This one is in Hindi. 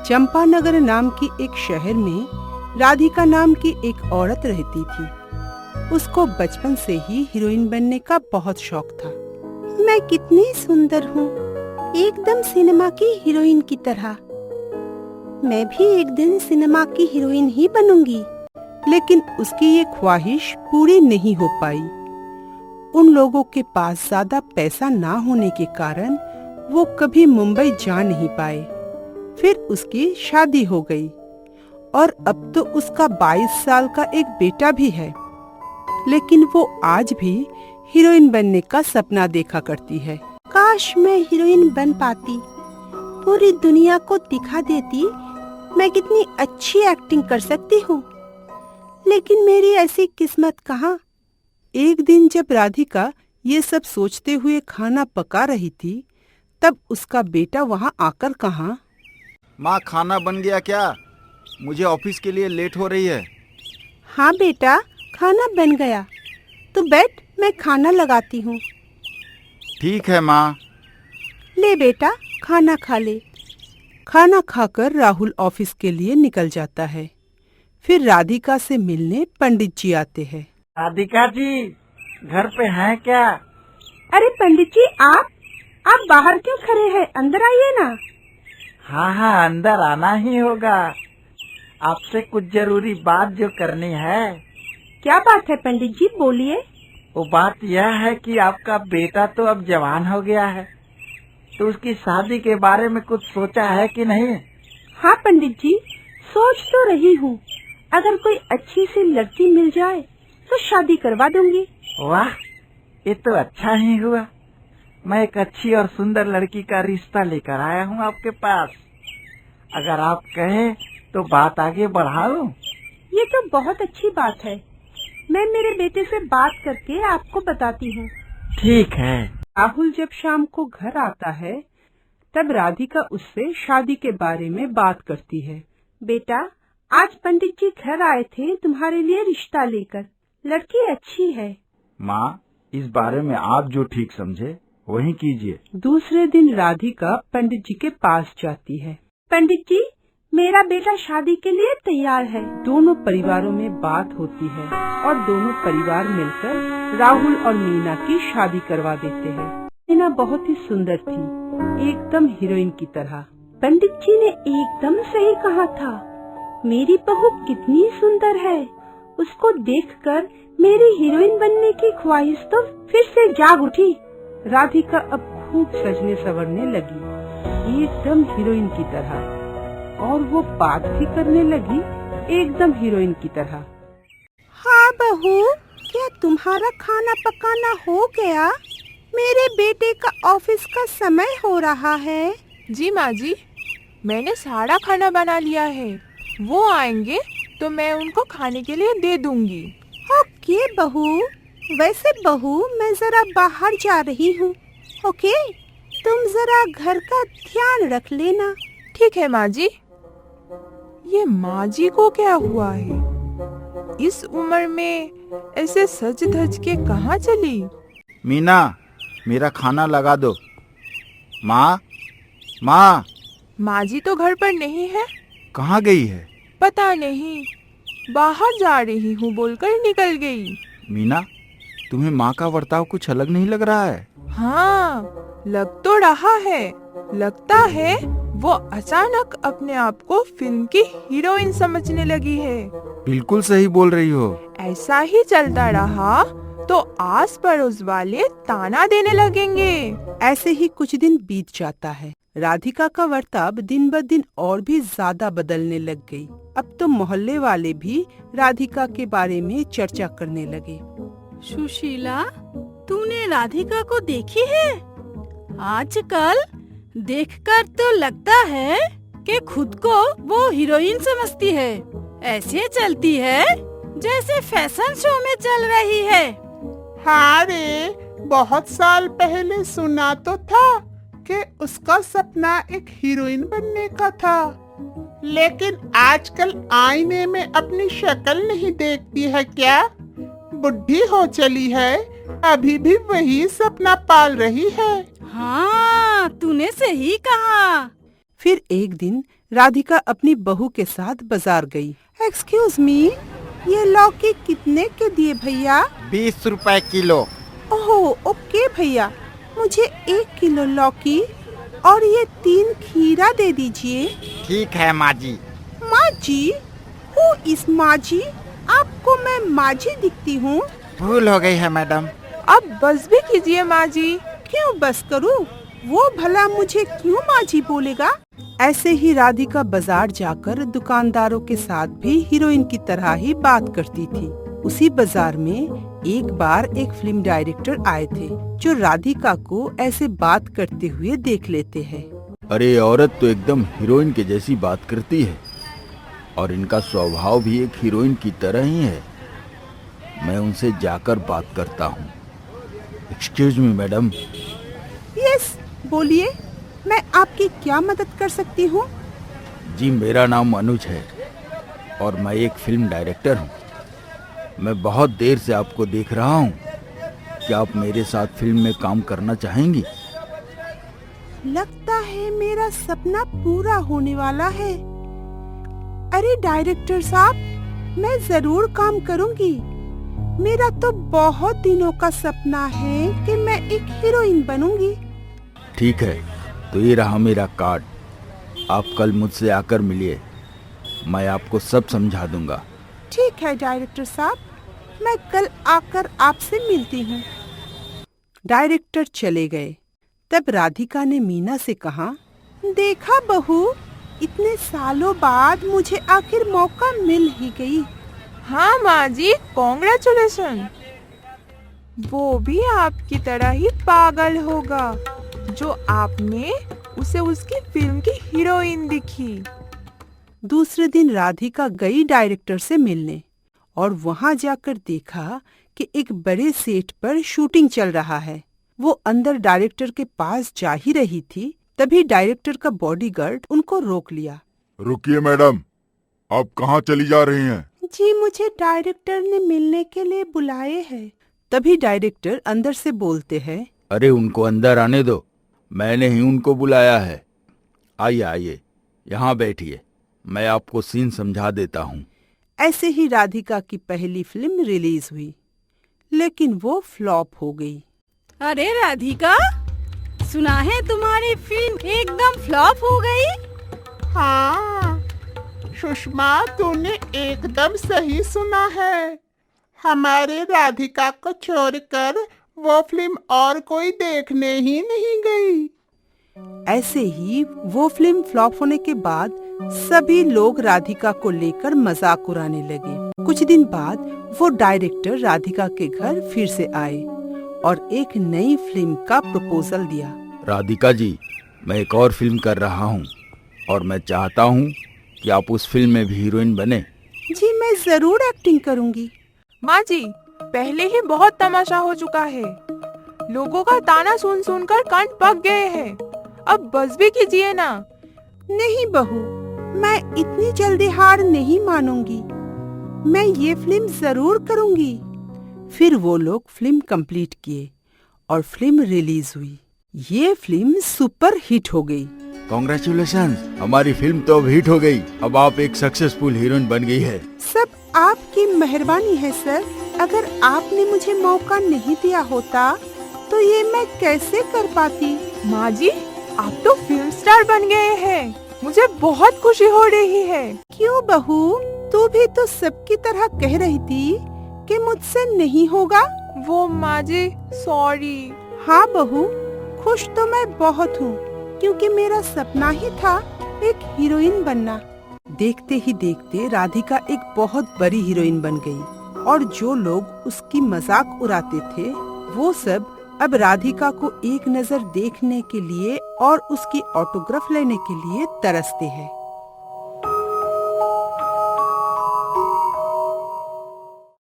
चंपानगर नाम की एक शहर में राधिका नाम की एक औरत रहती थी। उसको बचपन से ही हीरोइन बनने का बहुत शौक था। मैं कितनी सुंदर हूँ, एकदम सिनेमा की हीरोइन की तरह। मैं भी एक दिन सिनेमा की हीरोइन ही बनूंगी। लेकिन उसकी ये ख्वाहिश पूरी नहीं हो पाई। उन लोगों के पास ज्यादा पैसा ना होने के कारण वो कभी मुंबई जा नहीं पाए। फिर उसकी शादी हो गई और अब तो उसका 22 साल का एक बेटा भी है। लेकिन वो आज भी हीरोइन बनने का सपना देखा करती है। काश मैं हीरोइन बन पाती, पूरी दुनिया को दिखा देती मैं कितनी अच्छी एक्टिंग कर सकती हूँ। लेकिन मेरी ऐसी किस्मत कहाँ। एक दिन जब राधिका ये सब सोचते हुए खाना पका रही थी, तब उसका बेटा वहाँ आकर कहा, माँ खाना बन गया क्या? मुझे ऑफिस के लिए लेट हो रही है। हाँ बेटा, खाना बन गया। तू बैठ, मैं खाना लगाती हूँ। ठीक है माँ। ले बेटा, खाना खा ले। खाना खाकर राहुल ऑफिस के लिए निकल जाता है। फिर राधिका से मिलने पंडित जी आते हैं। राधिका जी, घर पे हैं क्या? अरे पंडित जी, आप बाहर क्यों खड़े हैं? अंदर आइए ना। हाँ, अंदर आना ही होगा। आपसे कुछ जरूरी बात जो करनी है। क्या बात है पंडित जी, बोलिए। वो बात यह है कि आपका बेटा तो अब जवान हो गया है, तो उसकी शादी के बारे में कुछ सोचा है कि नहीं? हाँ पंडित जी, सोच तो रही हूँ। अगर कोई अच्छी सी लड़की मिल जाए तो शादी करवा दूंगी। वाह, ये तो अच्छा ही हुआ। मैं एक अच्छी और सुंदर लड़की का रिश्ता लेकर आया हूँ आपके पास। अगर आप कहें तो बात आगे बढ़ाऊं? ये तो बहुत अच्छी बात है। मैं मेरे बेटे से बात करके आपको बताती हूँ। ठीक है। राहुल जब शाम को घर आता है, तब राधिका उससे शादी के बारे में बात करती है। बेटा, आज पंडित जी घर आए थे तुम्हारे लिए रिश्ता लेकर। लड़की अच्छी है। माँ, इस बारे में आप जो ठीक समझे वही कीजिए। दूसरे दिन राधिका पंडित जी के पास जाती है। पंडित जी, मेरा बेटा शादी के लिए तैयार है। दोनों परिवारों में बात होती है और दोनों परिवार मिलकर राहुल और मीना की शादी करवा देते हैं। मीना बहुत ही सुंदर थी, एकदम हीरोइन की तरह। पंडित जी ने एकदम सही कहा था। मेरी बहू कितनी सुंदर है। उसको देखकर मेरी हीरोइन बनने की ख्वाहिश तो फिर से जाग उठी। राधिका अब खूब सजने संवरने लगी, एकदम हीरोइन की तरह। और वो बात भी करने लगी एकदम हीरोइन की तरह। हाँ बहू, क्या तुम्हारा खाना पकाना हो गया? मेरे बेटे का ऑफिस का समय हो रहा है। जी माँ जी, मैंने सारा खाना बना लिया है। वो आएंगे तो मैं उनको खाने के लिए दे दूंगी। ओके बहू। वैसे बहू, मैं जरा बाहर जा रही हूँ। ओके, तुम जरा घर का ध्यान रख लेना। ठीक है माँ जी। ये माँ जी को क्या हुआ है? इस उम्र में ऐसे सज धज के कहाँ चली? मीना, मेरा खाना लगा दो। माँ, माँ। माँ जी तो घर पर नहीं है। कहाँ गई है? पता नहीं, बाहर जा रही हूँ बोलकर निकल गई। मीना, तुम्हें माँ का बर्ताव कुछ अलग नहीं लग रहा है? हाँ, लग तो रहा है। लगता है वो अचानक अपने आप को फिल्म की हीरोइन समझने लगी है। बिल्कुल सही बोल रही हो। ऐसा ही चलता रहा तो आस पड़ोस वाले ताना देने लगेंगे। ऐसे ही कुछ दिन बीत जाता है। राधिका का बर्ताव दिन ब दिन और भी ज्यादा बदलने लग गई। अब तो मोहल्ले वाले भी राधिका के बारे में चर्चा करने लगे। सुशीला, तूने राधिका को देखी है? आजकल देखकर तो लगता है कि खुद को वो हीरोइन समझती है। ऐसे चलती है जैसे फैशन शो में चल रही है। हाँ रे, बहुत साल पहले सुना तो था कि उसका सपना एक हीरोइन बनने का था। लेकिन आजकल आईने में अपनी शक्ल नहीं देखती है क्या? बुढ़ी हो चली है, अभी भी वही सपना पाल रही है। हाँ, तूने सही कहा। फिर एक दिन राधिका अपनी बहू के साथ बाजार गई। एक्सक्यूज मी, ये लौकी कितने के दिए भैया? 20 रुपए किलो। ओह ओके भैया, मुझे 1 किलो लौकी और ये 3 खीरा दे दीजिए। ठीक है माँ जी। माँ जी? हु इज माँ जी? आपको मैं माँ जी दिखती हूँ? भूल हो गई है मैडम। अब बस भी कीजिए माँ जी। क्यों बस करूँ? वो भला मुझे क्यों माँ जी बोलेगा? ऐसे ही राधिका बाजार जाकर दुकानदारों के साथ भी हीरोइन की तरह ही बात करती थी। उसी बाजार में एक बार एक फिल्म डायरेक्टर आए थे जो राधिका को ऐसे बात करते हुए देख लेते हैं। अरे ये औरत तो एकदम हीरोइन के जैसी बात करती है और इनका स्वभाव भी एक हीरोइन की तरह ही है। मैं उनसे जाकर बात करता हूँ। Excuse me madam. यस, बोलिए, मैं आपकी क्या मदद कर सकती हूँ? जी मेरा नाम अनुज है और मैं एक फिल्म डायरेक्टर हूँ। मैं बहुत देर से आपको देख रहा हूँ। क्या आप मेरे साथ फिल्म में काम करना चाहेंगी? लगता है मेरा सपना पूरा होने वाला है। अरे डायरेक्टर साहब, मैं जरूर काम करूँगी। मेरा तो बहुत दिनों का सपना है कि मैं एक हीरोइन बनूंगी। ठीक है, तो ये रहा मेरा कार्ड। आप कल मुझसे आकर मिलिए, मैं आपको सब समझा दूंगा। ठीक है डायरेक्टर साहब, मैं कल आकर आपसे मिलती हूँ। डायरेक्टर चले गए। तब राधिका ने मीना से कहा, देखा बहू, इतने सालों बाद मुझे आखिर मौका मिल ही गई। हाँ माँ जी, कॉन्ग्रेचुलेशन। वो भी आपकी तरह ही पागल होगा जो आपने उसे उसकी फिल्म की हीरोइन दिखी। दूसरे दिन राधिका गई डायरेक्टर से मिलने और वहां जाकर देखा कि एक बड़े सेट पर शूटिंग चल रहा है। वो अंदर डायरेक्टर के पास जा ही रही थी, तभी डायरेक्टर का बॉडीगार्ड उनको रोक लिया। रुकिए मैडम, आप कहाँ चली जा रही हैं? जी मुझे डायरेक्टर ने मिलने के लिए बुलाए हैं। तभी डायरेक्टर अंदर से बोलते हैं, अरे उनको अंदर आने दो, मैंने ही उनको बुलाया है। आइए आइए, यहाँ बैठिए, मैं आपको सीन समझा देता हूँ। ऐसे ही राधिका की पहली फिल्म रिलीज हुई, लेकिन वो फ्लॉप हो गई। अरे राधिका, सुना है तुम्हारी फिल्म एकदम फ्लॉप हो गई? हाँ सुषमा, तूने एकदम सही सुना है। हमारे राधिका को छोड़कर वो फिल्म और कोई देखने ही नहीं गई। ऐसे ही वो फिल्म फ्लॉप होने के बाद सभी लोग राधिका को लेकर मजाक उड़ाने लगे। कुछ दिन बाद वो डायरेक्टर राधिका के घर फिर से आए और एक नई फिल्म का प्रपोजल दिया। राधिका जी, मैं एक और फिल्म कर रहा हूँ और मैं चाहता हूँ कि आप उस फिल्म में भी हीरोइन बने। जी मैं जरूर एक्टिंग करूँगी। माँ जी, पहले ही बहुत तमाशा हो चुका है। लोगों का ताना सुन सुनकर कान पक गए हैं। अब बस भी कीजिए ना। नहीं बहू, मैं इतनी जल्दी हार नहीं मानूंगी। मैं ये फिल्म जरूर करूंगी। फिर वो लोग फिल्म कंप्लीट किए और फिल्म रिलीज हुई। ये फिल्म सुपर हिट हो गई। कॉन्ग्रेचुलेशन, हमारी फिल्म तो अब हिट हो गई। अब आप एक सक्सेसफुल हीरोइन बन गई है। सब आपकी मेहरबानी है सर। अगर आपने मुझे मौका नहीं दिया होता तो ये मैं कैसे कर पाती। माँ जी, आप तो फिल्म स्टार बन गए हैं। मुझे बहुत खुशी हो रही है। क्यों बहू, तू भी तो सबकी तरह कह रही थी कि मुझसे नहीं होगा। वो माँ जी, सॉरी। हाँ बहू, खुश तो मैं बहुत हूँ क्योंकि मेरा सपना ही था एक हीरोइन बनना। देखते ही देखते राधिका एक बहुत बड़ी हीरोइन बन गई और जो लोग उसकी मजाक उड़ाते थे वो सब अब राधिका को एक नजर देखने के लिए और उसकी ऑटोग्राफ लेने के लिए तरसते हैं।